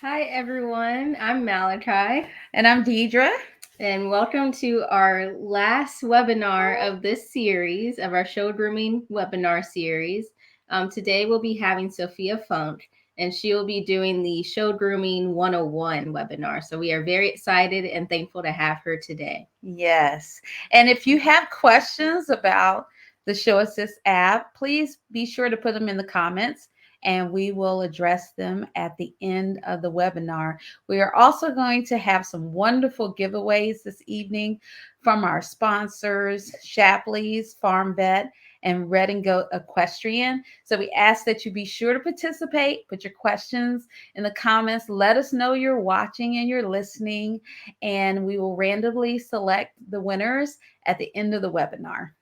Hi, everyone. I'm Malachi. And I'm Deidre. And welcome to our last webinar of this series, of our Show Grooming Webinar Series. Today we'll be having Sofia Funk, and she will be doing the Show Grooming 101 webinar. So we are very excited and thankful to have her today. Yes. And if you have questions about the ShowAssist app, please be sure to put them in the comments and we will address them at the end of the webinar. We are also going to have some wonderful giveaways this evening from our sponsors, Shapley's Farm Vet and Red and Goat Equestrian. So we ask that you be sure to participate, put your questions in the comments, let us know you're watching and you're listening, and we will randomly select the winners at the end of the webinar.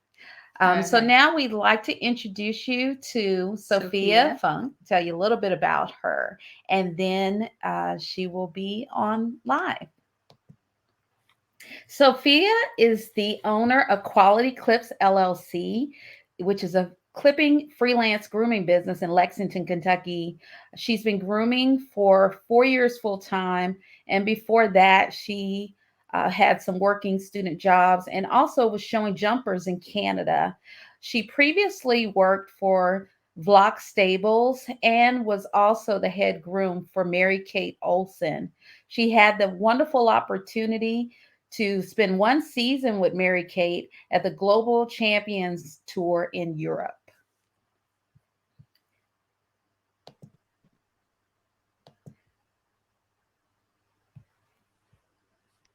So now we'd like to introduce you to Sofia Funk, tell you a little bit about her, and then she will be on live. Sofia is the owner of Quality Clips LLC, which is a clipping freelance grooming business in Lexington, Kentucky. She's been grooming for 4 years full time. And before that, she had some working student jobs and also was showing jumpers in Canada. She previously worked for Vlock Stables and was also the head groom for Mary Kate Olsen. She had the wonderful opportunity to spend one season with Mary Kate at the Global Champions Tour in Europe.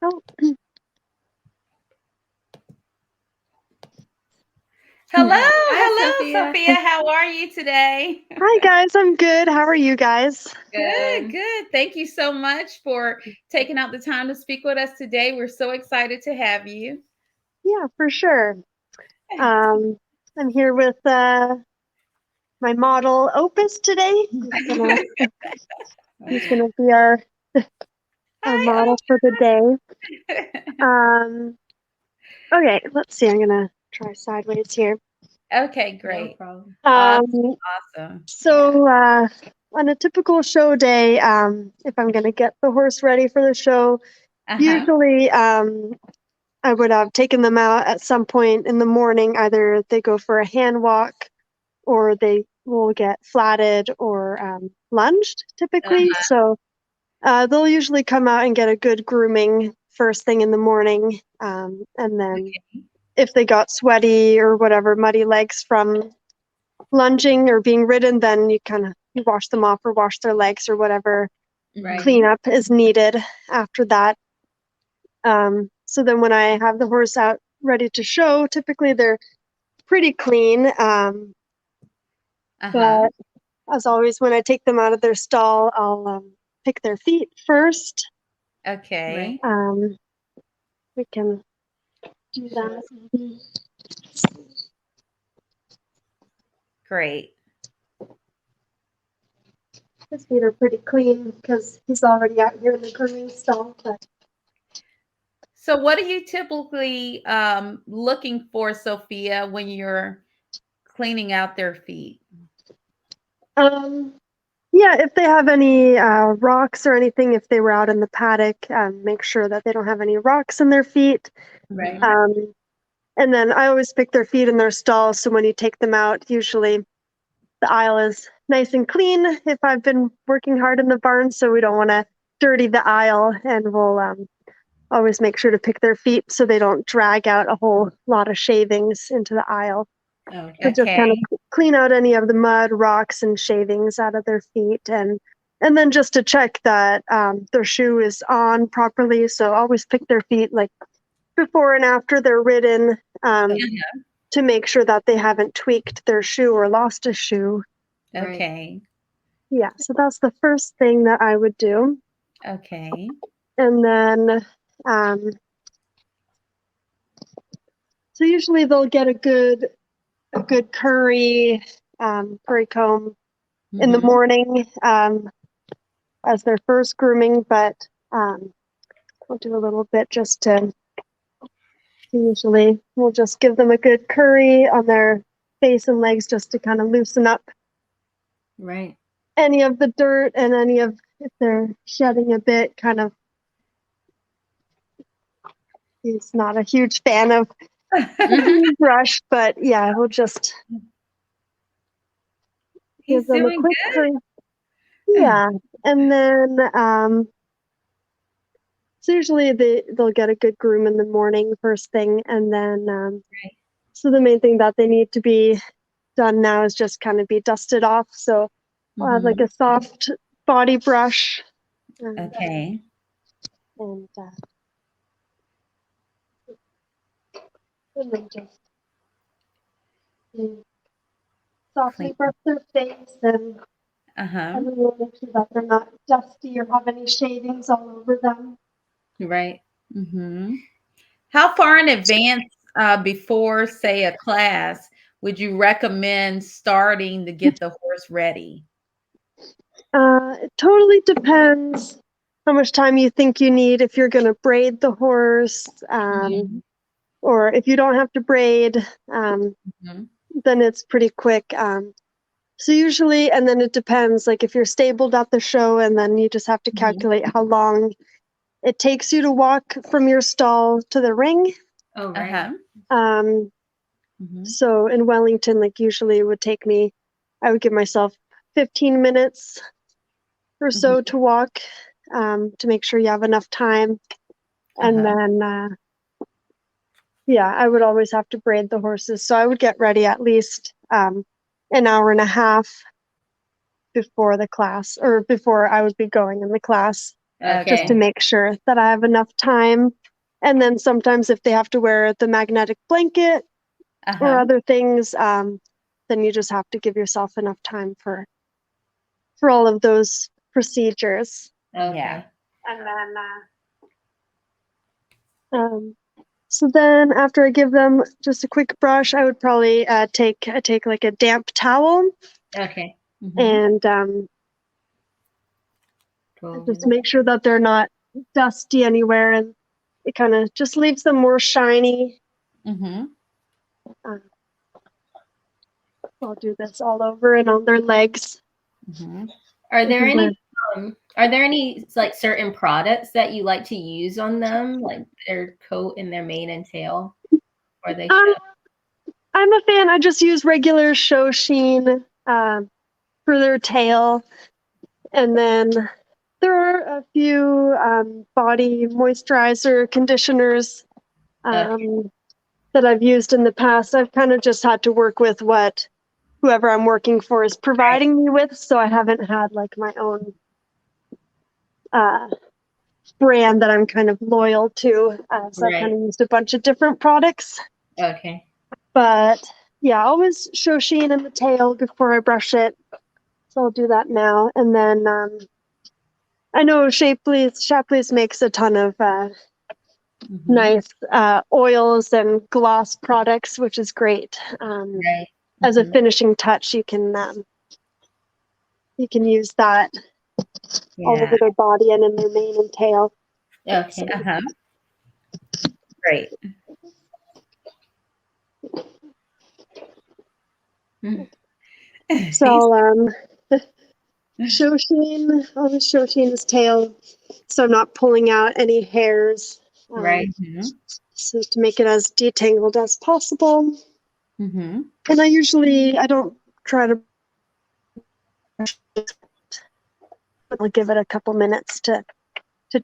Oh. Hello, Sofia. How are you today? Hi, guys. I'm good. How are you guys? Good. Thank you so much for taking out the time to speak with us today. We're so excited to have you. Yeah, for sure. I'm here with my model Opus today. He's gonna be our model for the day. Okay, let's see. I'm gonna try sideways here. Okay, great. No problem. Awesome. So on a typical show day, if I'm gonna get the horse ready for the show, usually I would have taken them out at some point in the morning. Either they go for a hand walk or they will get flatted or lunged typically. So they'll usually come out and get a good grooming first thing in the morning. And then if they got sweaty or whatever, muddy legs from lunging or being ridden, then you wash them off or wash their legs or whatever cleanup is needed after that. So then when I have the horse out ready to show, typically they're pretty clean. But as always, when I take them out of their stall, I'll pick their feet first. Okay. We can do that. Great. His feet are pretty clean because he's already out here in the grooming stall. So what are you typically looking for, Sofia, when you're cleaning out their feet? Yeah, if they have any rocks or anything, if they were out in the paddock, make sure that they don't have any rocks in their feet. Right. And then I always pick their feet in their stall, so when you take them out, usually the aisle is nice and clean if I've been working hard in the barn, so we don't want to dirty the aisle, and we'll always make sure to pick their feet so they don't drag out a whole lot of shavings into the aisle. So just kind of clean out any of the mud, rocks, and shavings out of their feet, and then just to check that their shoe is on properly. So always pick their feet like before and after they're ridden to make sure that they haven't tweaked their shoe or lost a shoe. Okay. Yeah, so that's the first thing that I would do. Okay. And then, so usually they'll get a good curry comb in the morning as their first grooming, but we'll do a little bit just to, usually we'll just give them a good curry on their face and legs just to kind of loosen up any of the dirt and any of if they're shedding a bit, kind of, he's not a huge fan of brush, but yeah, we'll just give He's them a doing quick good. yeah. And then so usually they'll get a good groom in the morning first thing, and then Right. so the main thing that they need to be done now is just kind of be dusted off. So I'll have like a soft body brush. Okay. And then just softly Clean. brush their face and really make sure that they're not dusty or have any shavings all over them. Right. How far in advance before, say, a class would you recommend starting to get the horse ready? It totally depends how much time you think you need, if you're going to braid the horse, or if you don't have to braid, then it's pretty quick. So usually, and then it depends, like if you're stabled at the show, and then you just have to calculate how long it takes you to walk from your stall to the ring. Oh, right. So in Wellington, like usually it would take me, I would give myself 15 minutes or so to walk, to make sure you have enough time. And then, yeah, I would always have to braid the horses. So I would get ready at least an hour and a half before the class, or before I would be going in the class, just to make sure that I have enough time. And then sometimes if they have to wear the magnetic blanket or other things, then you just have to give yourself enough time for all of those procedures. Okay. And then, so then after I give them just a quick brush, I would probably take like a damp towel. Okay. And just make sure that they're not dusty anywhere, and it kind of just leaves them more shiny. I'll do this all over and on their legs. Are there any like certain products that you like to use on them, like their coat and their mane and tail, or they should? I'm a fan. I just use regular Show Sheen for their tail, and then there are a few body moisturizer conditioners that I've used in the past. I've kind of just had to work with what whoever I'm working for is providing me with, so I haven't had like my own brand that I'm kind of loyal to. So I've kind of used a bunch of different products. Okay. But yeah, I always Show Sheen in the tail before I brush it. So I'll do that now. And then I know Shapley's makes a ton of nice oils and gloss products, which is great. As a finishing touch, you can use that all over their body and in their mane and tail. Okay. Great. So I'll Show Sheen his tail, so I'm not pulling out any hairs. So to make it as detangled as possible. And I don't try to, I'll give it a couple minutes to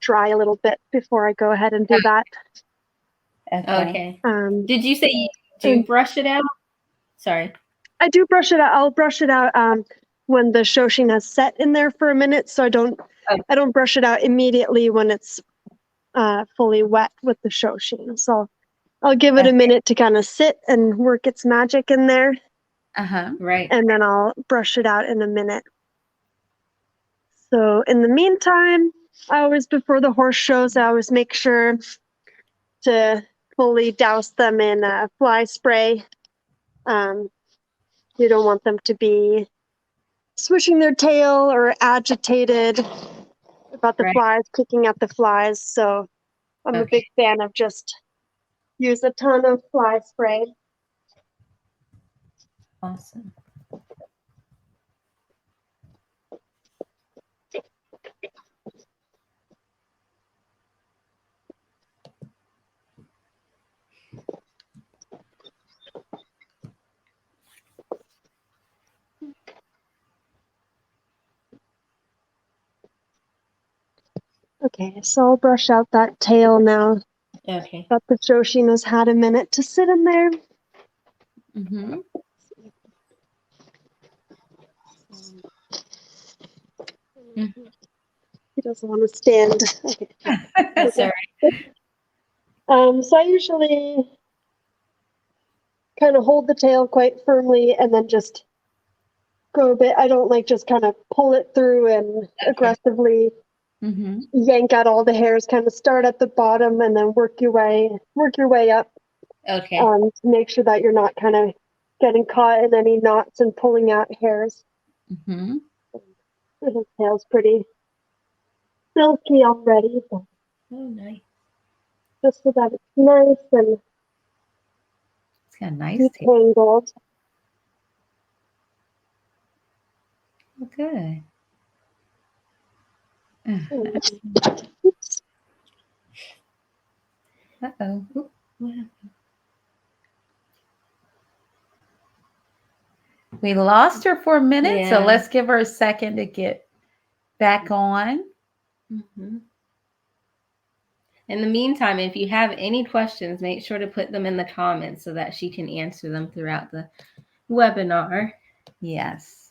dry a little bit before I go ahead and do that. Okay. Did you say you do brush it out? Sorry. I do brush it out. I'll brush it out when the Show Sheen has set in there for a minute. So I don't brush it out immediately when it's fully wet with the Show Sheen. So I'll give it a minute to kind of sit and work its magic in there. And then I'll brush it out in a minute. So in the meantime, before the horse shows, I always make sure to fully douse them in fly spray. You don't want them to be swishing their tail or agitated about the flies, picking at the flies. So I'm a big fan of just use a ton of fly spray. Awesome. Okay, so I'll brush out that tail now Okay. that the Shoshine has had a minute to sit in there. Mm-hmm. He doesn't want to stand. Okay. That's all right. So I usually kind of hold the tail quite firmly and then just go a bit. I don't like just kind of pull it through and aggressively Mm-hmm. yank out all the hairs. Kind of start at the bottom and then work your way up. Okay. To make sure that you're not kind of getting caught in any knots and pulling out hairs. Mm-hmm. His tail's pretty silky already, so Oh, nice. just so that it's nice and It's got a nice tail. detangled. Oh, good. Oops. Uh-oh. Oop, what happened? We lost her for a minute, so Yeah. let's give her a second to get back on. Mm-hmm. In the meantime, if you have any questions, make sure to put them in the comments so that she can answer them throughout the webinar. Yes.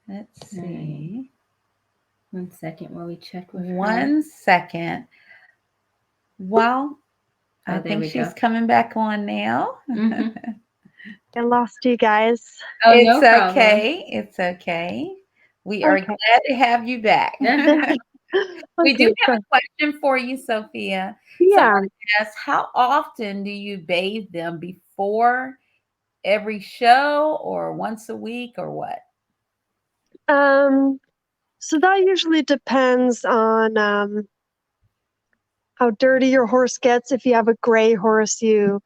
Let's see. 1 second while we check with her. 1 second. Well, I there think we she's go. coming back on now. Mhm. I lost you guys. Oh, It's no problem. okay. It's okay. We are Okay. glad to have you back. We do Okay, have so, a question for you, Sophia. yeah. Someone asked, how often do you bathe them? Before every show or once a week or what? So that usually depends on how dirty your horse gets. If you have a gray horse, you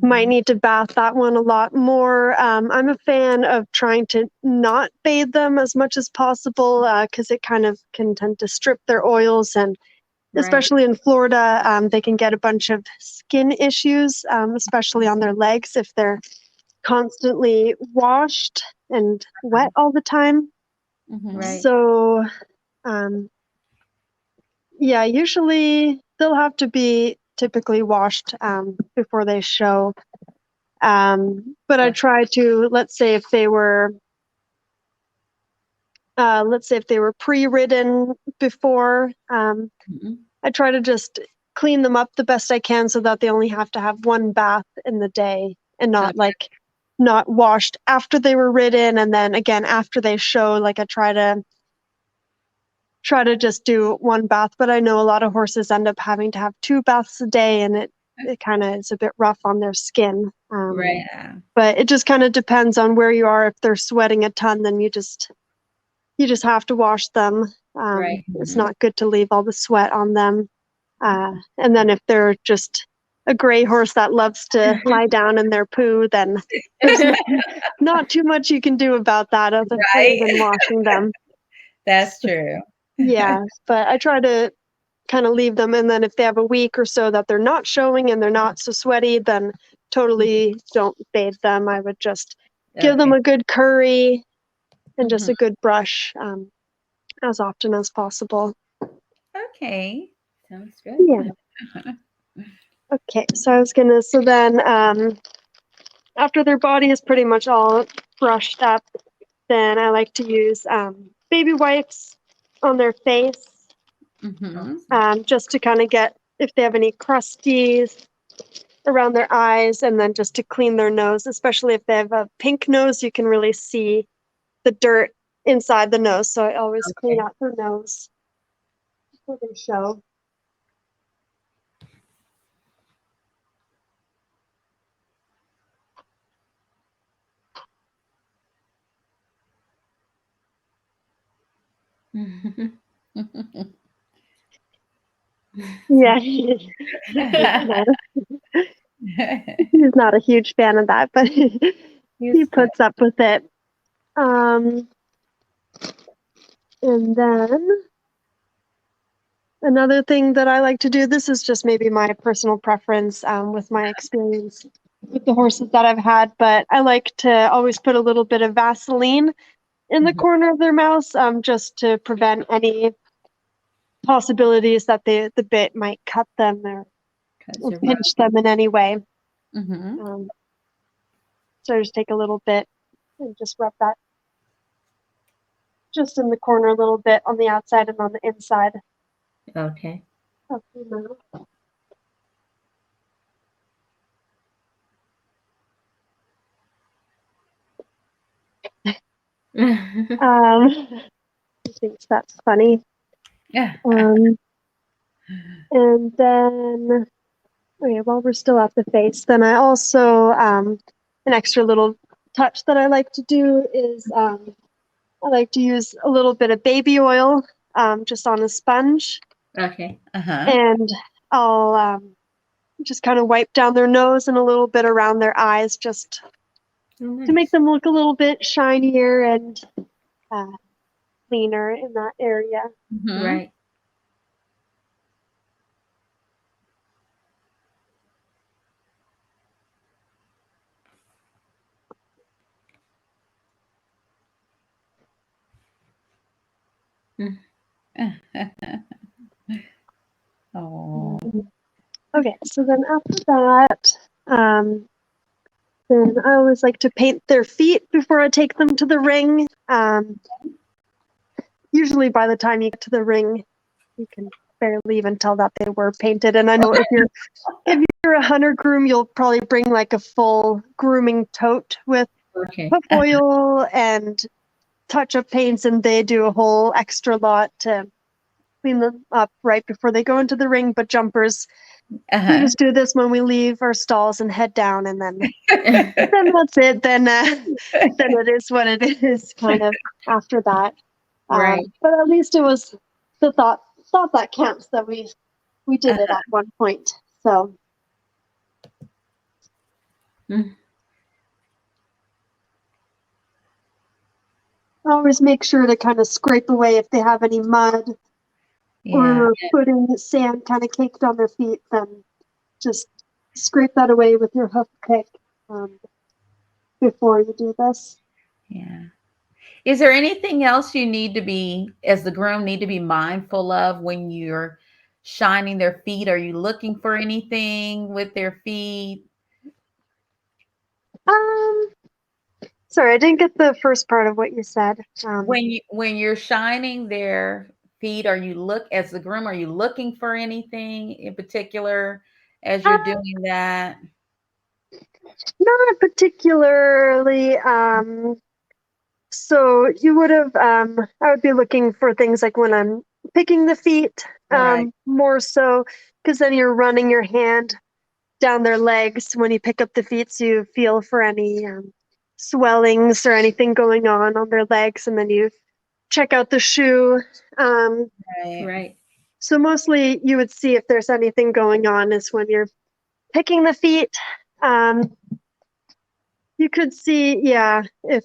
might need to bath that one a lot more. I'm a fan of trying to not bathe them as much as possible because it kind of can tend to strip their oils, and Right. especially in Florida, they can get a bunch of skin issues, especially on their legs if they're constantly washed and wet all the time. Right. So, yeah, usually they'll have to be typically washed before they show. But I try to, let's say if they were pre-ridden before, I try to just clean them up the best I can so that they only have to have one bath in the day and not washed after they were ridden and then again after they show. Like I try to just do one bath, but I know a lot of horses end up having to have 2 baths a day, and it kind of is a bit rough on their skin. Right. But it just kind of depends on where you are. If they're sweating a ton, then you just have to wash them. Right. It's not good to leave all the sweat on them. And then if they're just a gray horse that loves to lie down in their poo, then there's not too much you can do about that other than washing them. That's true. Yeah, but I try to kind of leave them, and then if they have a week or so that they're not showing and they're not so sweaty, then totally don't bathe them. I would just give them a good curry and just a good brush as often as possible. Okay. Sounds good. Yeah. Okay, so then after their body is pretty much all brushed up, then I like to use baby wipes on their face, just to kind of get if they have any crusties around their eyes, and then just to clean their nose, especially if they have a pink nose, you can really see the dirt inside the nose. So I always clean out their nose before they show. Yeah, he's not a huge fan of that, but he puts up with it. And then another thing that I like to do, this is just maybe my personal preference with my experience with the horses that I've had, but I like to always put a little bit of Vaseline in the corner of their mouths, just to prevent any possibilities that the bit might cut them or pinch them in any way. So I just take a little bit and just rub that just in the corner a little bit on the outside and on the inside. Okay. He thinks that's funny. Yeah. And then, okay, while we're still at the face, then I also, an extra little touch that I like to do is I like to use a little bit of baby oil just on a sponge. Okay. And I'll just kind of wipe down their nose and a little bit around their eyes just to make them look a little bit shinier and cleaner in that area. Right. Oh. Okay, so then after that, then I always like to paint their feet before I take them to the ring. Usually by the time you get to the ring, you can barely even tell that they were painted. And I know if you're a hunter groom, you'll probably bring like a full grooming tote with hoof oil and touch-up paints, and they do a whole extra lot to clean them up right before they go into the ring. But jumpers, we just do this when we leave our stalls and head down, and then then that's it. Then it is what it is, kind of after that. Right. But at least it was the thought that counts, that we did it at one point. So. Always make sure to kind of scrape away if they have any mud or putting sand kind of caked on their feet, then just scrape that away with your hoof pick before you do this. Yeah. Is there anything else you need to be, as the groom, need to be mindful of when you're shining their feet? Are you looking for anything with their feet? Sorry, I didn't get the first part of what you said. When you're shining their feet, as the groom, are you looking for anything in particular as you're doing that? Not particularly. So you would have, I would be looking for things like when I'm picking the feet, more so, because then you're running your hand down their legs when you pick up the feet, so you feel for any swellings or anything going on their legs, and then you check out the shoe. Right. So mostly you would see if there's anything going on is when you're picking the feet. You could see, if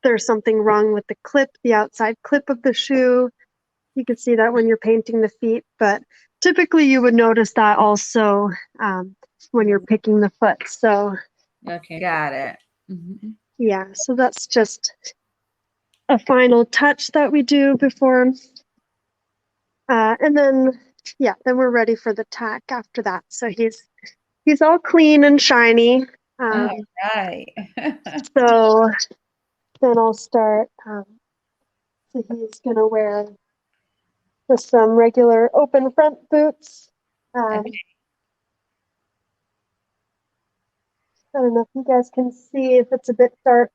there's something wrong with the clip, the outside clip of the shoe. You could see that when you're painting the feet, but typically you would notice that also when you're picking the foot. So, Okay. Got it. Yeah, so that's just a final touch that we do before. And then we're ready for the tack after that. So he's all clean and shiny. All right. So then I'll start. So he's gonna wear just some regular open front boots. I don't know if you guys can see if it's a bit dark.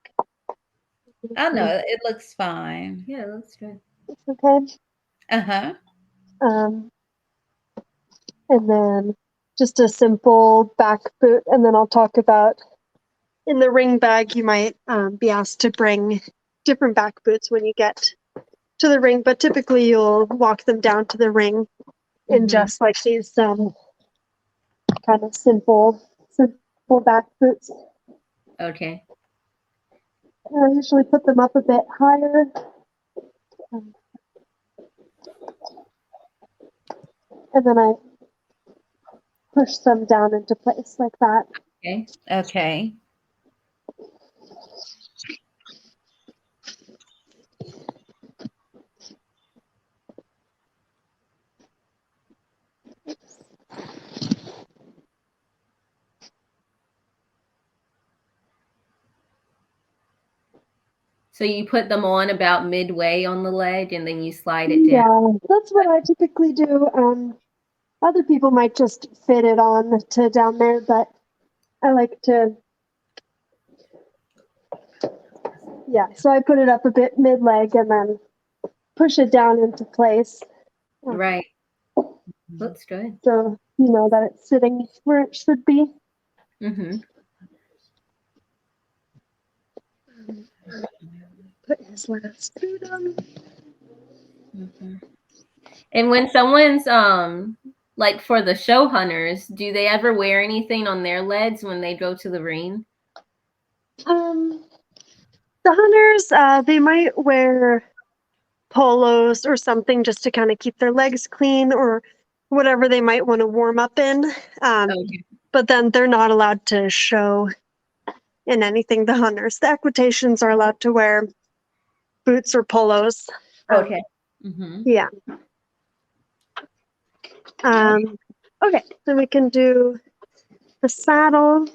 Oh no, it looks fine. Yeah, it looks good. It's okay. And then just a simple back boot, and then I'll talk about in the ring bag, you might be asked to bring different back boots when you get to the ring, but typically you'll walk them down to the ring in just like these kind of simple back boots. Okay. I usually put them up a bit higher. And then I push them down into place like that. Okay. Okay. So you put them on about midway on the leg and then you slide it down. Yeah, that's what I typically do. Other people might just fit it on to down there, but I like to, yeah, so I put it up a bit mid-leg and then push it down into place. Right. Looks good. So you know that it's sitting where it should be. Mm-hmm. Put his last food on. Mm-hmm. And when someone's like for the show hunters, do they ever wear anything on their legs when they go to the ring? The hunters, they might wear polos or something just to kind of keep their legs clean or whatever they might want to warm up in. Okay. But then they're not allowed to show in anything. The hunters, the equitations are allowed to wear boots or polos. Okay. Mm-hmm. Yeah. Okay, so we can do the saddle.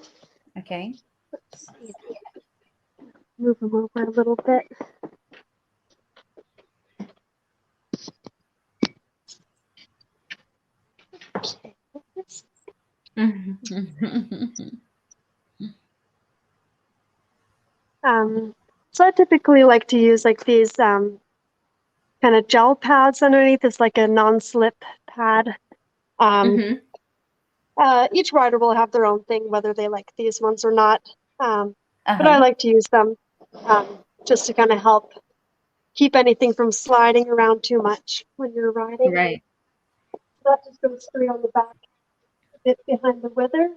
Okay. Let's see. Move them over a little bit. Okay. So I typically like to use like these kind of gel pads underneath. It's like a non-slip pad. Mm-hmm. Each rider will have their own thing, whether they like these ones or not. But I Uh-huh. like to use them just to kind of help keep anything from sliding around too much when you're riding. Right. That just goes straight on the back, a bit behind the wither.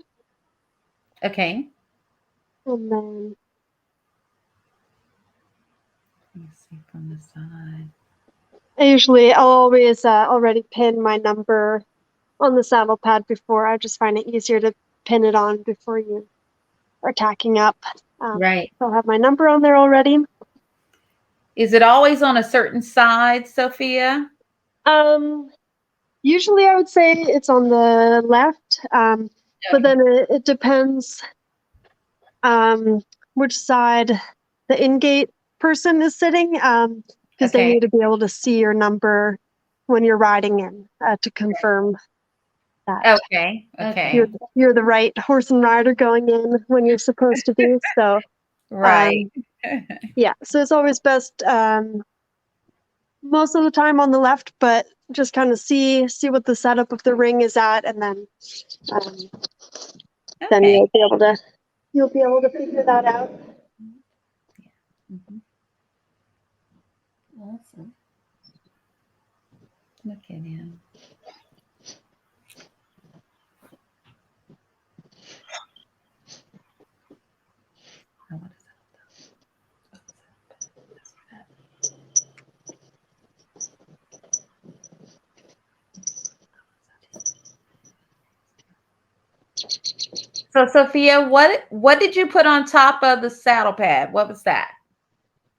Okay. And then Let me see from the side. I'll always already pin my number on the saddle pad before. I just find it easier to pin it on before you are tacking up. Right. I'll have my number on there already. Is it always on a certain side, Sophia? Usually I would say it's on the left, but then it depends which side the in-gate person is sitting, because they Okay. need to be able to see your number when you're riding in to confirm that Okay. Okay. you're the right horse and rider going in when you're supposed to be. So Right. yeah, so it's always best most of the time on the left, but just kind of see what the setup of the ring is at, and then Okay. you'll be able to figure that out. Mhm. Awesome. Look at him. Oh, what is that? So, Sophia, what did you put on top of the saddle pad? What was that?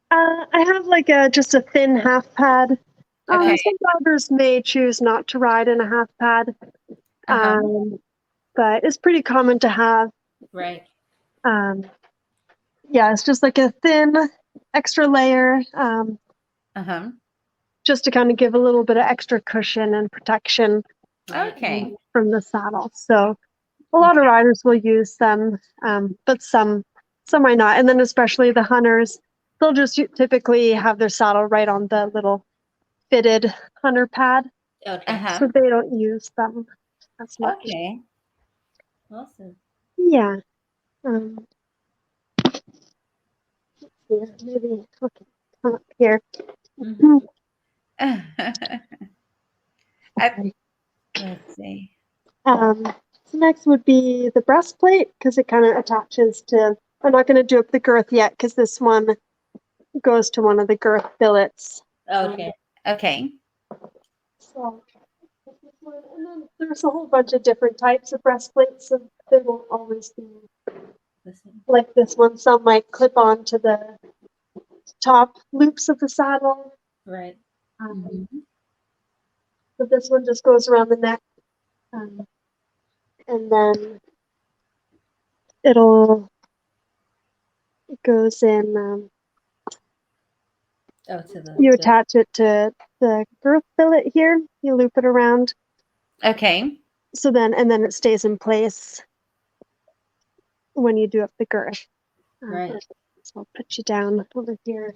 I have like just a thin half pad. Okay. Some riders may choose not to ride in a half pad, Uh-huh. but it's pretty common to have. Right. Yeah, it's just like a thin extra layer, Uh-huh. just to kind of give a little bit of extra cushion and protection Okay. from the saddle. So a lot of riders will use them, but some might not. And then especially the hunters, they'll just typically have their saddle right on the little fitted hunter pad, Okay. Uh-huh. so they don't use them as much. Okay. Awesome. Yeah. Yeah, maybe okay. Come up here. Mm-hmm. Okay. Let's see. So next would be the breastplate, because it kind of attaches to. I'm not going to do up the girth yet because this one goes to one of the girth billets. Okay. Okay. So this one, and then there's a whole bunch of different types of breastplates, so they won't always be like this one. Some might clip on to the top loops of the saddle. Right. But this one just goes around the neck. And then it goes in, you attach it to the girth billet here. You loop it around. Okay. So then, and then it stays in place when you do up the girth. Right. So I'll put you down over here.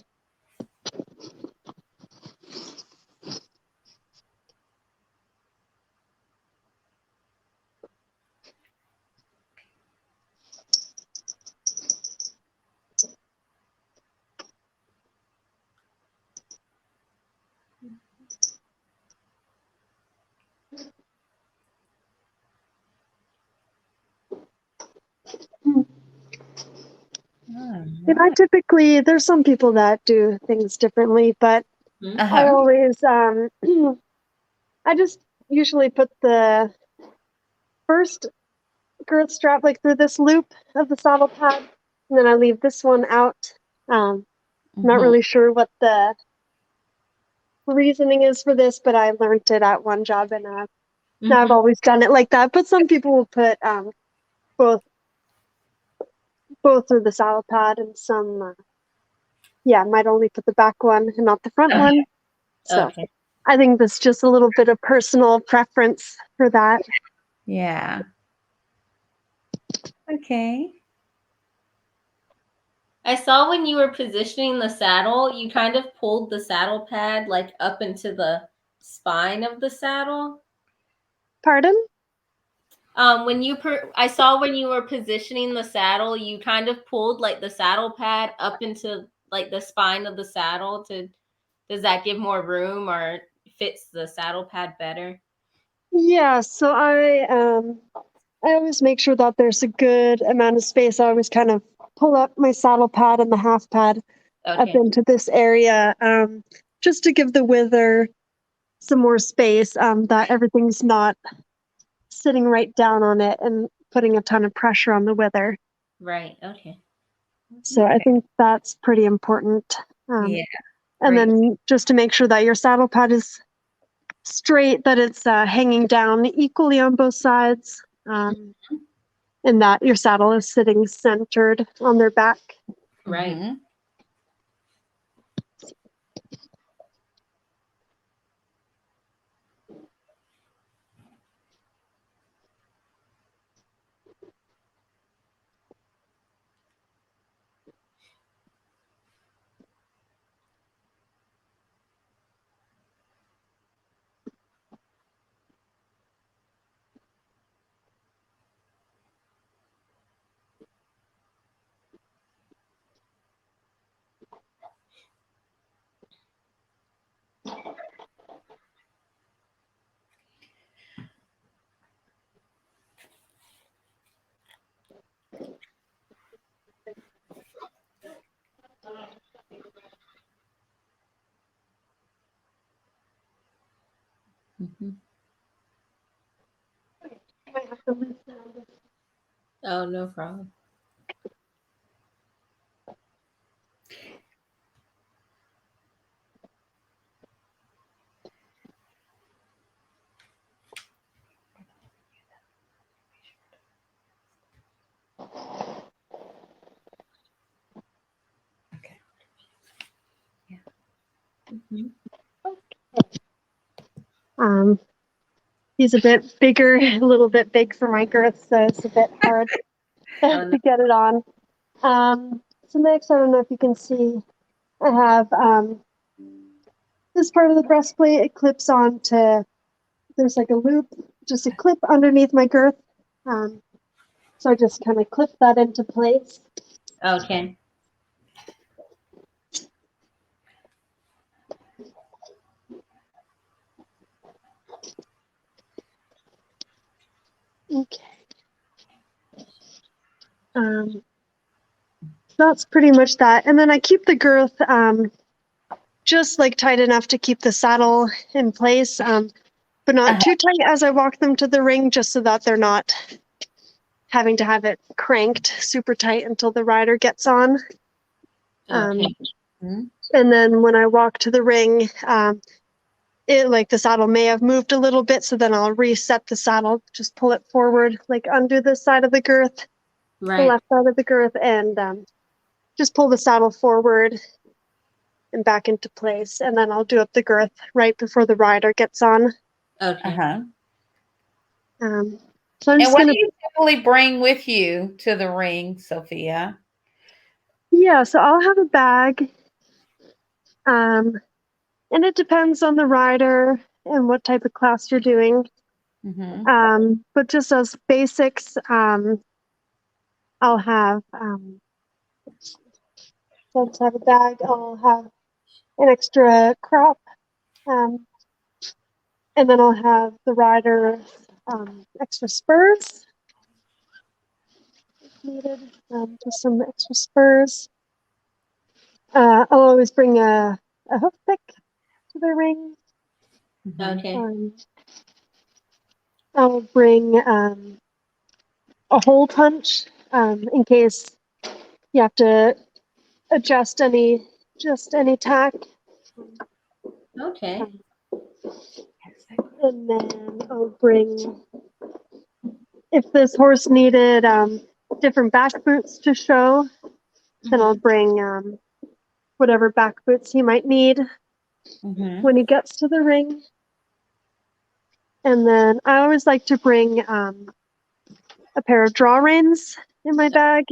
And I typically, there's some people that do things differently, but I always, I just usually put the first girth strap like through this loop of the saddle pad, and then I leave this one out. Not really sure what the reasoning is for this, but I learned it at one job, and now I've always done it like that. But some people will put both through the saddle pad, and some might only put the back one and not the front one. So I think that's just a little bit of personal preference for that. Yeah. Okay. I saw when you were positioning the saddle, you kind of pulled the saddle pad like up into the spine of the saddle. Pardon? I saw when you were positioning the saddle, you kind of pulled like the saddle pad up into like the spine of the saddle. Does that give more room or fits the saddle pad better? Yeah, so I always make sure that there's a good amount of space. I always kind of pull up my saddle pad and the half pad up into this area, just to give the wither some more space, that everything's not sitting right down on it and putting a ton of pressure on the wither. Right. Okay. So I think that's pretty important. Yeah. And then just to make sure that your saddle pad is straight, that it's hanging down equally on both sides, and that your saddle is sitting centered on their back. Right. Oh, no problem. Okay. Yeah. He's a bit bigger, a little bit big for my girth, so it's a bit hard to get it on. So next, I don't know if you can see, I have this part of the breastplate. It clips on to, there's like a loop, just a clip underneath my girth. So I just kind of clip that into place. Okay. Okay. That's pretty much that. And then I keep the girth just like tight enough to keep the saddle in place, but not too tight as I walk them to the ring, just so that they're not having to have it cranked super tight until the rider gets on. Okay. And then when I walk to the ring, the saddle may have moved a little bit, so then I'll reset the saddle, just pull it forward, like under the side of the girth, the left side of the girth, and just pull the saddle forward and back into place. And then I'll do up the girth right before the rider gets on. Okay. So I'm And just what do you typically bring with you to the ring, Sophia? Yeah, so I'll have a bag. And it depends on the rider and what type of class you're doing. But just as basics, I'll have let's have a bag. I'll have an extra crop, and then I'll have the rider extra spurs if needed. Just some extra spurs. I'll always bring a hoof pick to the ring. Okay. I'll bring a hole punch in case you have to adjust any tack. Okay. And then I'll bring, if this horse needed different back boots to show, then I'll bring whatever back boots he might need when he gets to the ring. And then I always like to bring a pair of draw reins in my bag.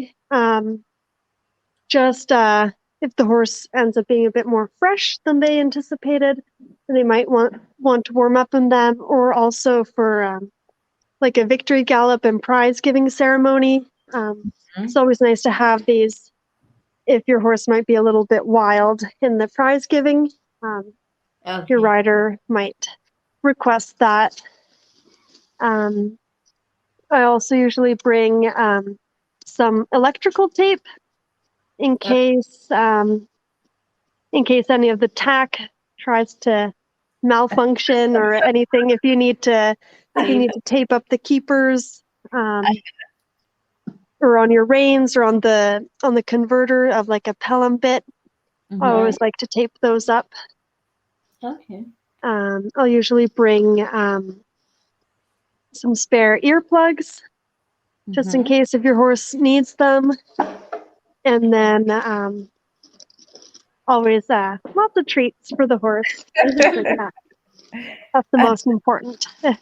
Just if the horse ends up being a bit more fresh than they anticipated, they might want to warm up in them, or also for like a victory gallop and prize giving ceremony. It's always nice to have these if your horse might be a little bit wild in the prize giving. Your rider might request that. I also usually bring some electrical tape in case any of the tack tries to malfunction or anything. If you need to tape up the keepers, or on your reins, or on the converter of like a pelham bit, I always like to tape those up. Okay. I'll usually bring some spare earplugs just in case if your horse needs them. And then always lots of treats for the horse. That's the most important. Now,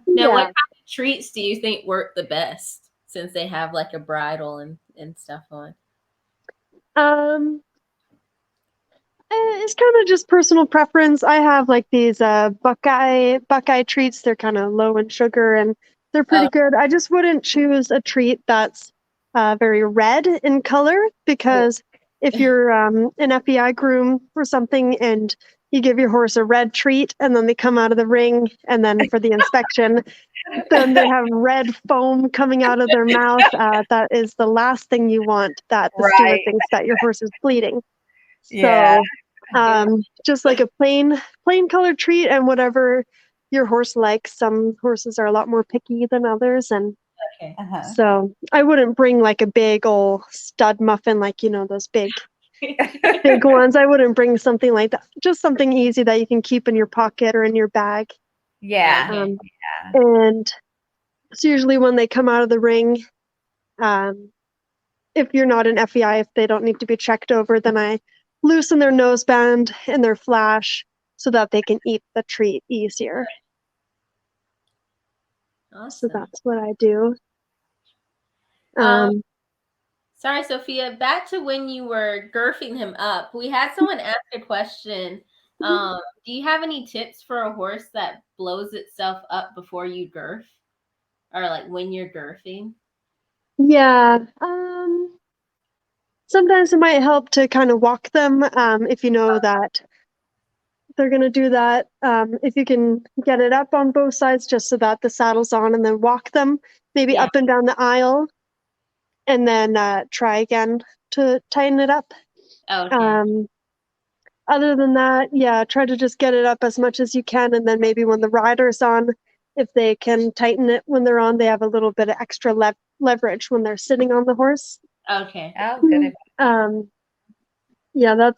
Yeah. what kind of treats do you think work the best since they have like a bridle and stuff on? It's kind of just personal preference. I have like these Buckeye treats. They're kind of low in sugar and they're pretty good. I just wouldn't choose a treat that's very red in color, because if you're an FEI groom or something and you give your horse a red treat and then they come out of the ring and then for the inspection, then they have red foam coming out of their mouth. That is the last thing you want, that the steward thinks that your horse is bleeding. So just like a plain colored treat, and whatever your horse likes. Some horses are a lot more picky than others, and so I wouldn't bring like a big old stud muffin, like those big ones. I wouldn't bring something like that. Just something easy that you can keep in your pocket or in your bag. And so usually when they come out of the ring, if you're not an FEI, if they don't need to be checked over, then I loosen their noseband and their flash so that they can eat the treat easier. Awesome. So that's what I do. Sorry, Sophia, back to when you were girthing him up. We had someone ask a question. Do you have any tips for a horse that blows itself up before you girth, or like when you're girthing? Yeah. Sometimes it might help to kind of walk them if you know that they're going to do that. If you can get it up on both sides just so that the saddle's on, and then walk them maybe up and down the aisle, and then try again to tighten it up. Other than that, try to just get it up as much as you can, and then maybe when the rider's on, if they can tighten it when they're on, they have a little bit of extra leverage when they're sitting on the horse. Okay. Oh, good. Yeah,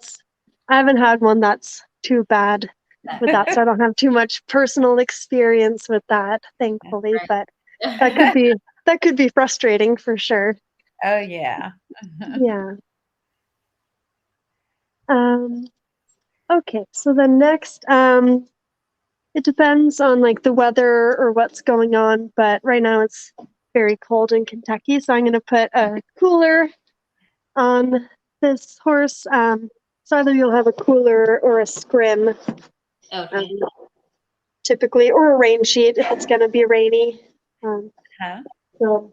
I haven't had one that's too bad with that, so I don't have too much personal experience with that, thankfully. Right. But that could be frustrating for sure. Oh, yeah. Yeah. Okay, so the next, it depends on like the weather or what's going on, but right now it's very cold in Kentucky, so I'm going to put a cooler on this horse. So either you'll have a cooler or a scrim, Okay. typically, or a rain sheet if it's going to be rainy. So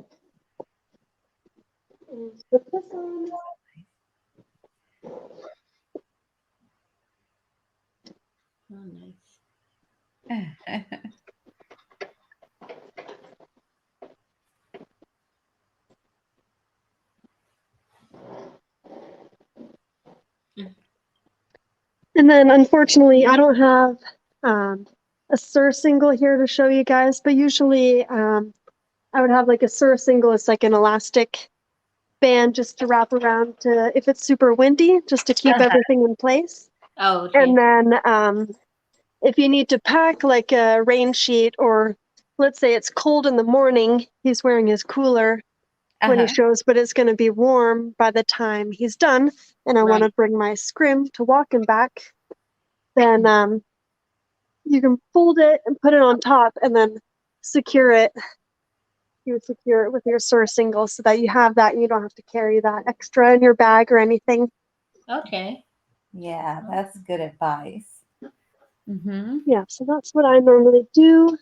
put this on. Oh, nice. And then unfortunately, I don't have a surcingle here to show you guys, but usually I would have like a surcingle. It's like an elastic band just to wrap around to, if it's super windy, just to keep everything in place. Oh, okay. And then if you need to pack like a rain sheet, or let's say it's cold in the morning, he's wearing his cooler when he shows, but it's going to be warm by the time he's done, and I want to bring my scrim to walk him back, then you can fold it and put it on top and then secure it. You would secure it with your surcingle so that you have that and you don't have to carry that extra in your bag or anything. Okay. Yeah, that's good advice. Yeah, so that's what I normally do.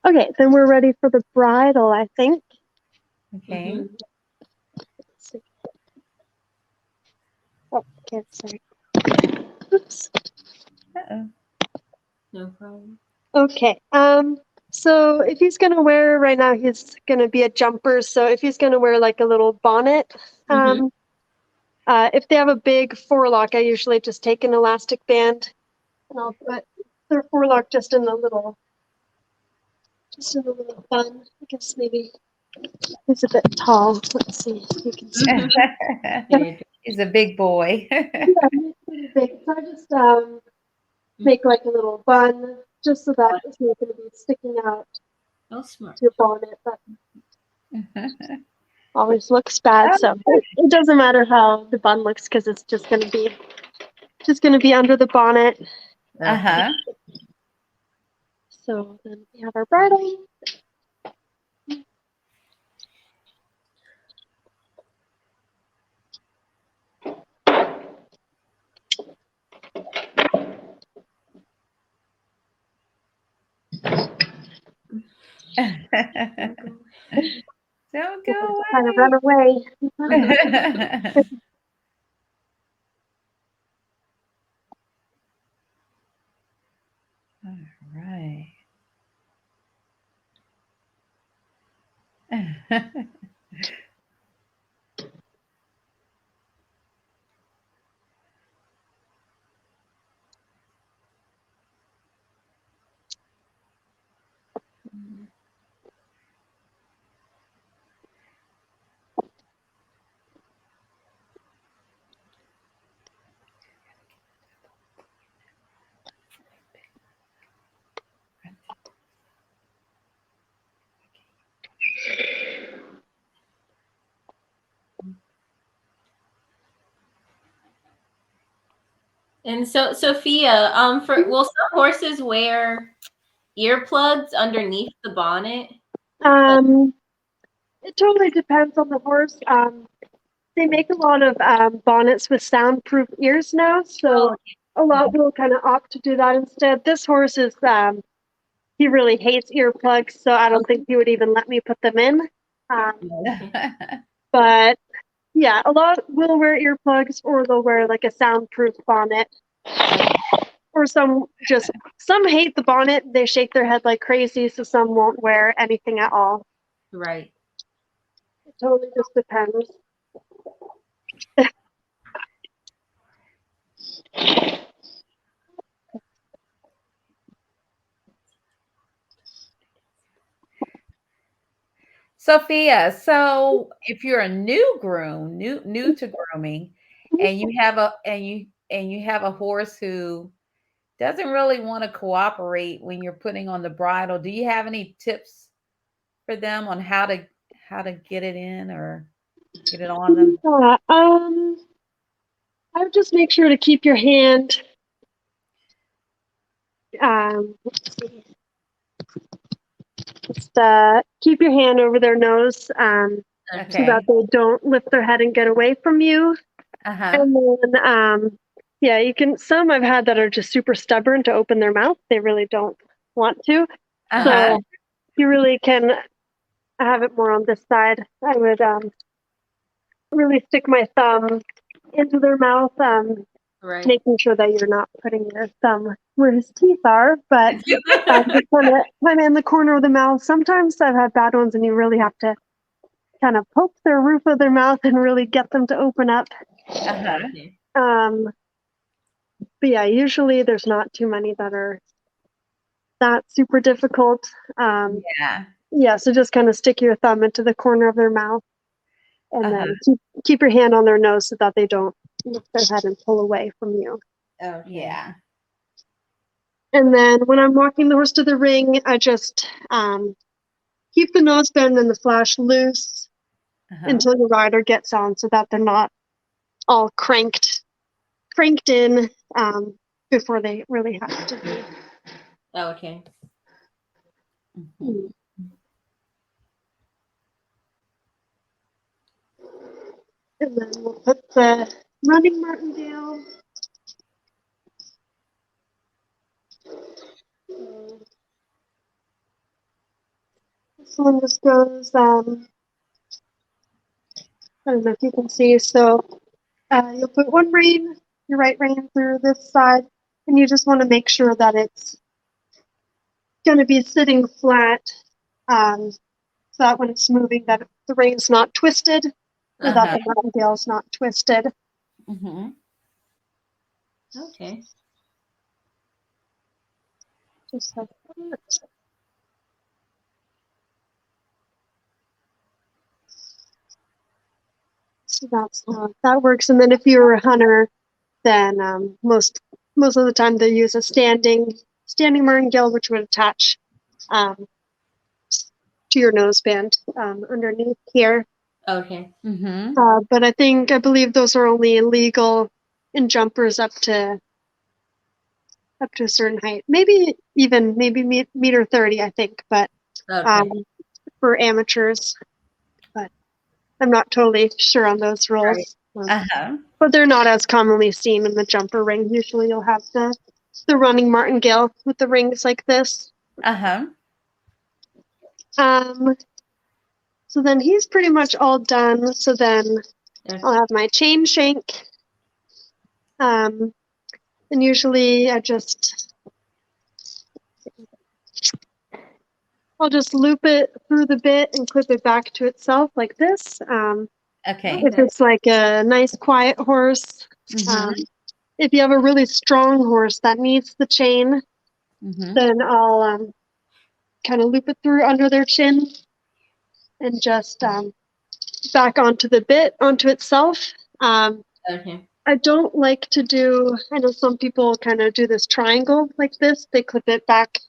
Okay, then we're ready for the bridle, I think. Okay. Oh, okay, sorry. Oops. Uh-oh. No problem. Okay. So if he's gonna wear right now, he's gonna be a jumper. So if he's gonna wear like a little bonnet, if they have a big forelock, I usually just take an elastic band and I'll put their forelock just in a little bun. I guess maybe he's a bit tall. Let's see if you can see. He's a big boy. Yeah, he's pretty big. So I just make like a little bun just so that it's not going to be sticking out Oh, smart. to your bonnet. But always looks bad, so it doesn't matter how the bun looks because it's just going to be under the bonnet. So then we have our bridle. Don't go Kind of run away. away. All right. And so, Sophia, will some horses wear earplugs underneath the bonnet? It totally depends on the horse. They make a lot of bonnets with soundproof ears now, so a lot will kind of opt to do that instead. This horse is he really hates earplugs, so I don't think he would even let me put them in. But yeah, a lot will wear earplugs, or they'll wear like a soundproof bonnet. Or some hate the bonnet. They shake their head like crazy, so some won't wear anything at all. Right. It totally just depends. Sophia, so if you're a new groom, new to grooming, and you have a horse who doesn't really want to cooperate when you're putting on the bridle, do you have any tips for them on how to get it in or get it on them? Yeah, I would just make sure to keep your hand. Let's see. Just keep your hand over their nose so that they don't lift their head and get away from you. And then, yeah, you can. Some I've had that are just super stubborn to open their mouth. They really don't want to. So you really can have it more on this side. I would really stick my thumb into their mouth, making sure that you're not putting your thumb where his teeth are, but just kind of in the corner of the mouth. Sometimes I've had bad ones, and you really have to kind of poke their roof of their mouth and really get them to open up. But yeah, usually there's not too many that are that super difficult. Yeah, so just kind of stick your thumb into the corner of their mouth, and then keep your hand on their nose so that they don't lift their head and pull away from you. Oh, yeah. And then when I'm walking the horse to the ring, I just keep the nose bend and the flash loose until your rider gets on, so that they're not all cranked in before they really have to be. Oh, okay. And then we'll put the running martingale. This one just goes, I don't know if you can see, so you'll put one rein, your right rein through this side, and you just want to make sure that it's going to be sitting flat, so that when it's moving, that the rein's not twisted, or that the martingale's not twisted. Okay. Just like that. So that's how that works. And then if you're a hunter, then most of the time they use a standing martingale, which would attach to your noseband underneath here. Okay. But I believe those are only illegal in jumpers up to a certain height, maybe meter 30, I think, but for amateurs. But I'm not totally sure on those rules. But they're not as commonly seen in the jumper ring. Usually you'll have the running martingale with the rings like this. So then he's pretty much all done. So then I'll have my chain shank. And usually I'll just loop it through the bit and clip it back to itself like this. If it's like a nice quiet horse, if you have a really strong horse that needs the chain, then I'll kind of loop it through under their chin and just back onto the bit, onto itself. I don't like to do, I know some people kind of do this triangle like this. They clip it back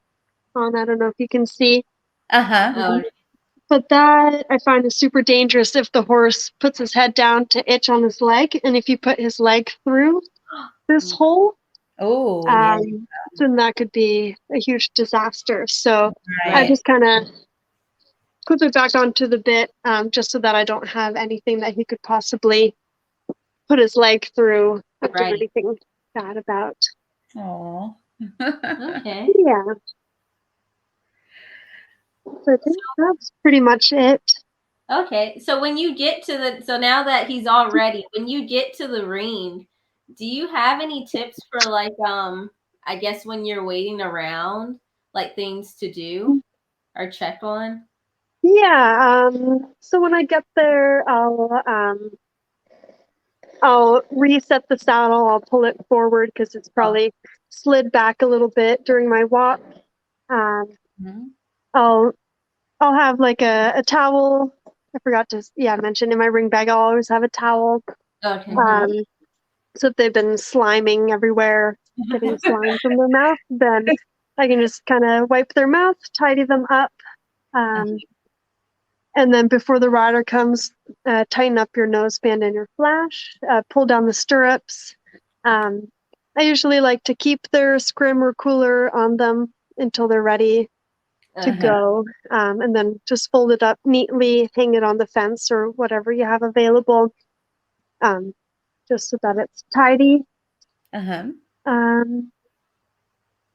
on, I don't know if you can see. But that I find is super dangerous if the horse puts his head down to itch on his leg. And if you put his leg through this hole, then that could be a huge disaster. So I just kind of clip it back onto the bit just so that I don't have anything that he could possibly put his leg through or do anything bad about. Okay. Yeah. So I think that's pretty much it. Okay. So when you get to so now that he's all ready, when you get to the ring, do you have any tips for like, I guess when you're waiting around, like things to do or check on? Yeah. So when I get there, I'll reset the saddle. I'll pull it forward because it's probably slid back a little bit during my walk. I'll I'll have like a towel. I forgot to mention in my ring bag I'll always have a towel. Okay. So if they've been sliming everywhere, getting slime from their mouth, then I can just kind of wipe their mouth, tidy them up. And then before the rider comes, tighten up your noseband and your flash, pull down the stirrups. I usually like to keep their scrim or cooler on them until they're ready to go, and then just fold it up neatly, hang it on the fence or whatever you have available, just so that it's tidy.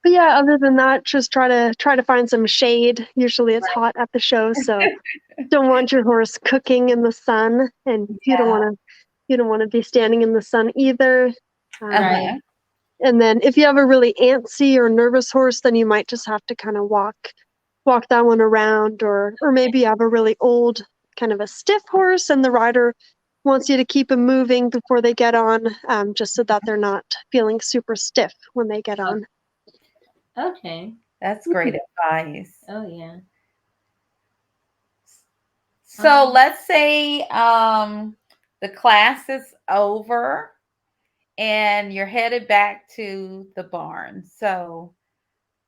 But yeah, other than that, just try to find some shade. Usually it's hot at the show, so don't want your horse cooking in the sun, and you don't want to be standing in the sun either. Right. And then if you have a really antsy or nervous horse, then you might just have to kind of walk that one around, or maybe you have a really old, kind of a stiff horse, and the rider wants you to keep them moving before they get on, just so that they're not feeling super stiff when they get on. Okay. That's great advice. Oh, yeah. So let's say the class is over and you're headed back to the barn. So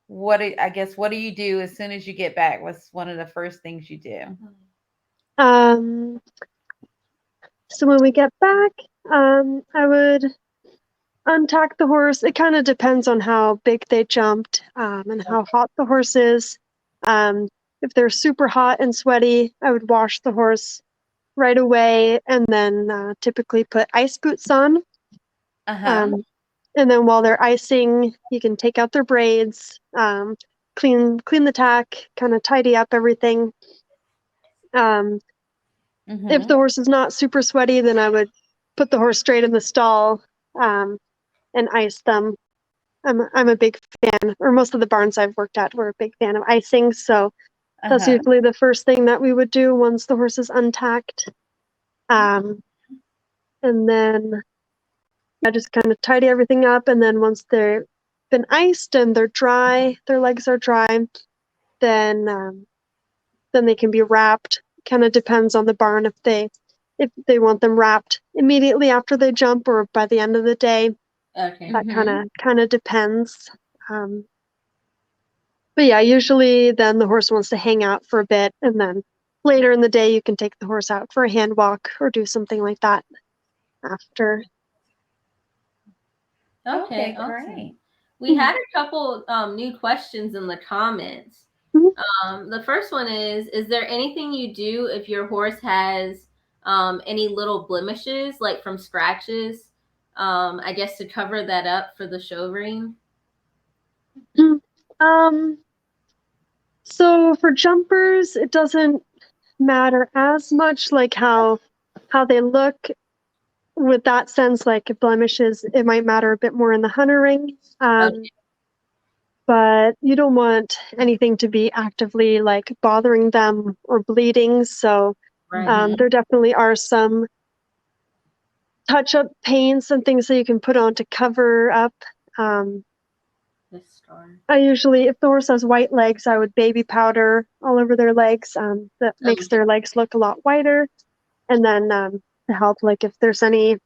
what do you do as soon as you get back? What's one of the first things you do? So when we get back, I would untack the horse. It kind of depends on how big they jumped, and how hot the horse is. If they're super hot and sweaty, I would wash the horse right away, and then typically put ice boots on. And then while they're icing, you can take out their braids, clean the tack, kind of tidy up everything. If the horse is not super sweaty, then I would put the horse straight in the stall, and ice them. I'm a big fan, or most of the barns I've worked at were a big fan of icing, so that's usually the first thing that we would do once the horse is untacked. And then I just kind of tidy everything up, and then once they've been iced and they're dry, their legs are dry, then they can be wrapped. Kind of depends on the barn if they want them wrapped immediately after they jump or by the end of the day. Okay. That kind of depends. But yeah, usually then the horse wants to hang out for a bit, and then later in the day you can take the horse out for a hand walk or do something like that after. Okay, great. We had a couple new questions in the comments. The first one is there anything you do if your horse has any little blemishes, like from scratches, I guess to cover that up for the show ring? So for jumpers, it doesn't matter as much, like how they look. With that sense, like blemishes, it might matter a bit more in the hunter ring. But you don't want anything to be actively like bothering them or bleeding. So there definitely are some touch-up paints and things that you can put on to cover up. I usually, if the horse has white legs, I would baby powder all over their legs. That makes their legs look a lot whiter. And then to help, like if there's any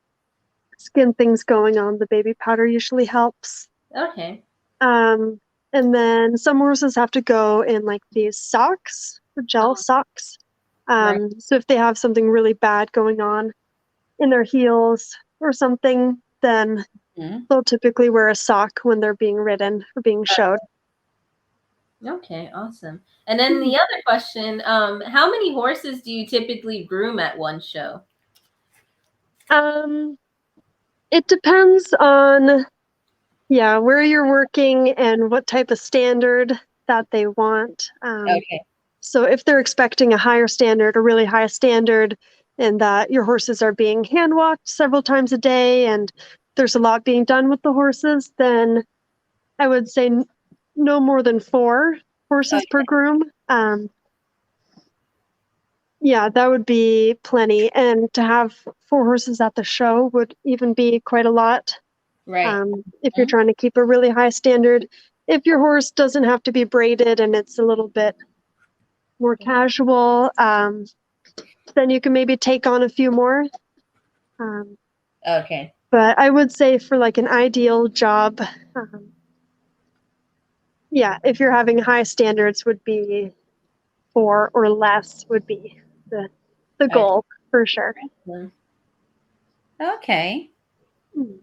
skin things going on, the baby powder usually helps. Okay. And then some horses have to go in like these socks, or gel socks. So if they have something really bad going on in their heels or something, then they'll typically wear a sock when they're being ridden or being showed. Okay, awesome. And then the other question, how many horses do you typically groom at one show? It depends on where you're working and what type of standard that they want. So if they're expecting a higher standard, a really high standard, and that your horses are being hand walked several times a day and there's a lot being done with the horses, then I would say no more than 4 horses per groom. That would be plenty. And to have 4 horses at the show would even be quite a lot. If you're trying to keep a really high standard. If your horse doesn't have to be braided and it's a little bit more casual, then you can maybe take on a few more. Okay. But I would say for like an ideal job, yeah, if you're having high standards, would be 4 or less would be the goal for sure. Okay. Hmm.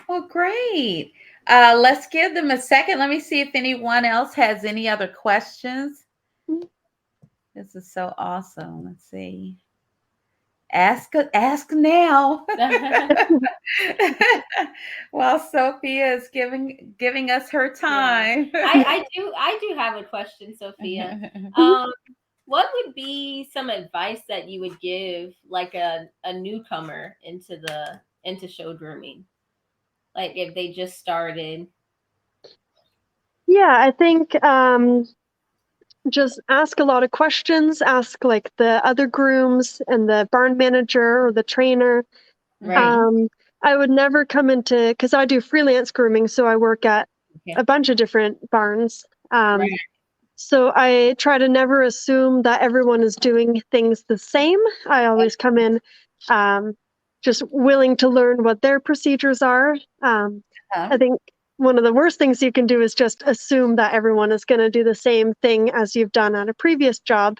Well, great. Let's give them a second. Let me see if anyone else has any other questions. This is so awesome. Let's see. Ask now. While Sofia is giving us her time. I do have a question, Sofia. What would be some advice that you would give like a newcomer into show grooming? Like if they just started. Yeah, I think just ask a lot of questions. Ask like the other grooms and the barn manager or the trainer. Right. I would never come into, because I do freelance grooming, so I work at a bunch of different barns. Right. So I try to never assume that everyone is doing things the same. I always come in just willing to learn what their procedures are. I think one of the worst things you can do is just assume that everyone is going to do the same thing as you've done at a previous job,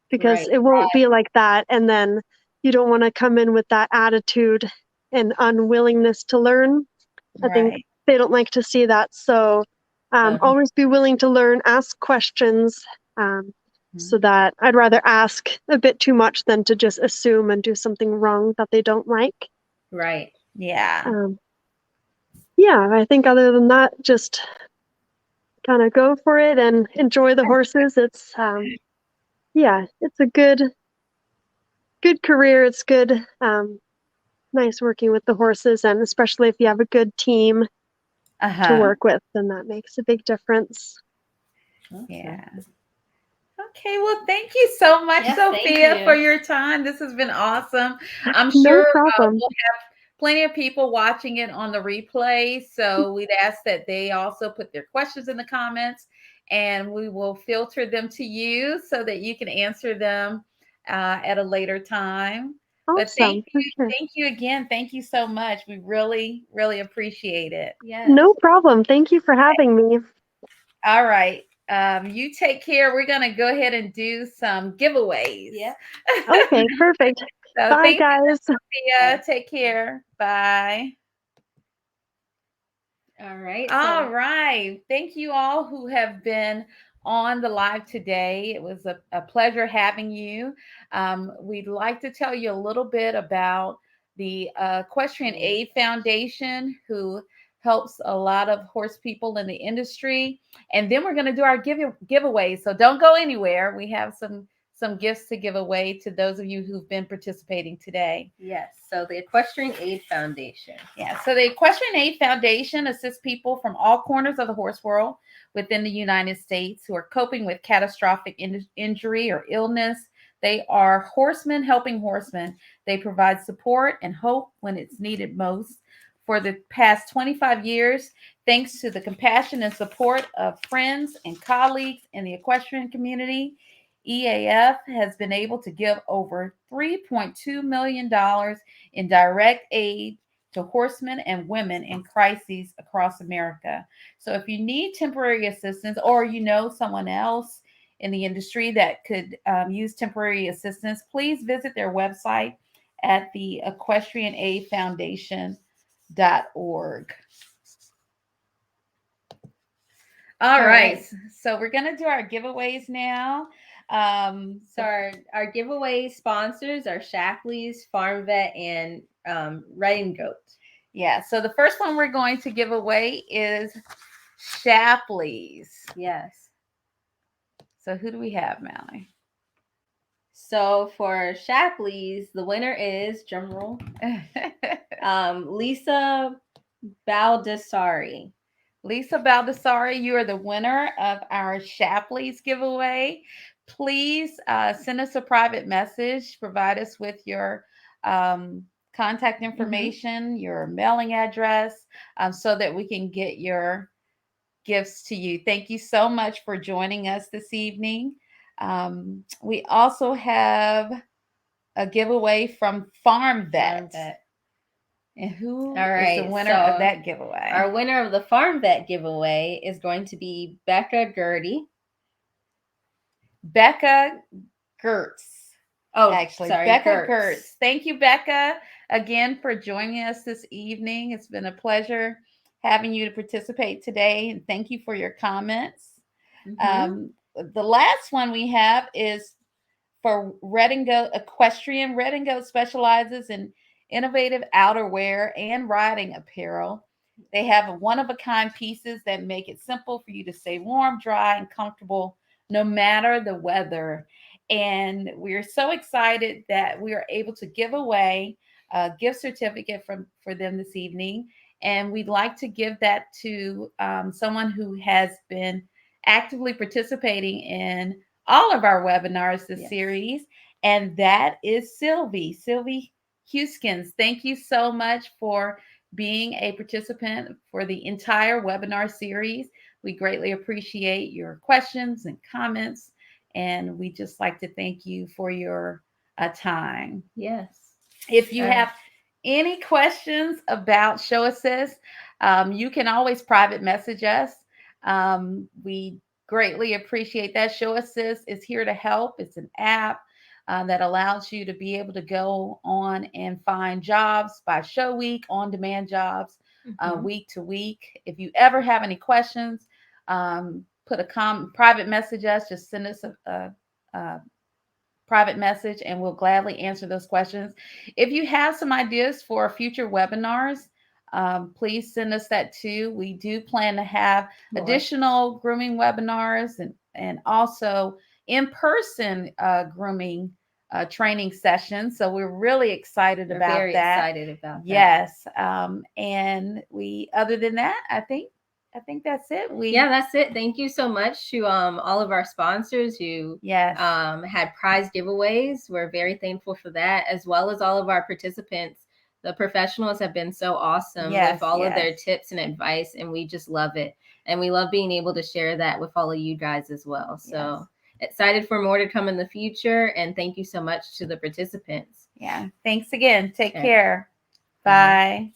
because it won't be like that. And then you don't want to come in with that attitude and unwillingness to learn. I think they don't like to see that. So always be willing to learn, ask questions, so that I'd rather ask a bit too much than to just assume and do something wrong that they don't like. Right. Yeah. Yeah, I think other than that, just kind of go for it and enjoy the horses. It's yeah, it's a good career. It's good, nice working with the horses, and especially if you have a good team to work with, then that makes a big difference. Yeah. Okay, well, thank you so much, Sofia, for your time. This has been awesome. I'm sure No problem. we'll have plenty of people watching it on the replay. So we'd ask that they also put their questions in the comments, and we will filter them to you so that you can answer them at a later time. Awesome. But thank you again. Thank you so much. We really, really appreciate it. Yes. No problem. Thank you for having me. All right. You take care. We're going to go ahead and do some giveaways. Yeah. Okay, perfect. So bye, guys. Sophia. Take care. Bye. All right. All right. Thank you all who have been on the live today. It was a pleasure having you. We'd like to tell you a little bit about the Equestrian Aid Foundation, who helps a lot of horse people in the industry. And then we're going to do our giveaway. So don't go anywhere. We have some gifts to give away to those of you who've been participating today. Yes. So the Equestrian Aid Foundation. Yeah. So the Equestrian Aid Foundation assists people from all corners of the horse world within the United States who are coping with catastrophic injury or illness. They are horsemen helping horsemen. They provide support and hope when it's needed most. For the past 25 years, thanks to the compassion and support of friends and colleagues in the equestrian community, EAF has been able to give over $3.2 million in direct aid to horsemen and women in crises across America. So if you need temporary assistance, or you know someone else in the industry that could use temporary assistance, please visit their website at the equestrianaidfoundation.org. All right. So we're going to do our giveaways now. So our giveaway sponsors are Shapley's, Farm Vet, and Riding Goat. Yeah. So the first one we're going to give away is Shapley's. Yes. So who do we have, Mallie? So for Shapley's, the winner is, drumroll, Lisa Baldessari. Lisa Baldessari, you are the winner of our Shapley's giveaway. Please send us a private message. Provide us with your contact information, your mailing address, so that we can get your gifts to you. Thank you so much for joining us this evening. We also have a giveaway from Farm Vet. And who is the winner of that giveaway? Our winner of the Farm Vet giveaway is going to be Becca Gertie. Becca Gertz. Oh, actually, sorry, Becca Gertz. Thank you, Becca, again for joining us this evening. It's been a pleasure having you to participate today, and thank you for your comments. The last one we have is for Red and Goat Equestrian. Red and Goat specializes in innovative outerwear and riding apparel. They have one-of-a-kind pieces that make it simple for you to stay warm, dry, and comfortable no matter the weather. And we're so excited that we are able to give away a gift certificate for them this evening. And we'd like to give that to someone who has been actively participating in all of our webinars this series. And that is Sylvie Huskins. Thank you so much for being a participant for the entire webinar series. We greatly appreciate your questions and comments, and we just like to thank you for your time. Yes. If you have any questions about ShowAssist, you can always private message us. We greatly appreciate that. ShowAssist is here to help. It's an app that allows you to be able to go on and find jobs by show week, on-demand jobs, week to week. If you ever have any questions, put a private message us. Just send us a private message, and we'll gladly answer those questions. If you have some ideas for future webinars, please send us that too. We do plan to have additional grooming webinars and also in-person grooming training sessions. So we're really excited about that. Very excited about that. Yes. And other than that, I think that's it. That's it. Thank you so much to all of our sponsors who had prize giveaways. We're very thankful for that, as well as all of our participants. The professionals have been so awesome with all of their tips and advice, and we just love it. And we love being able to share that with all of you guys as well. So excited for more to come in the future, and thank you so much to the participants. Yeah. Thanks again. Take care. Bye.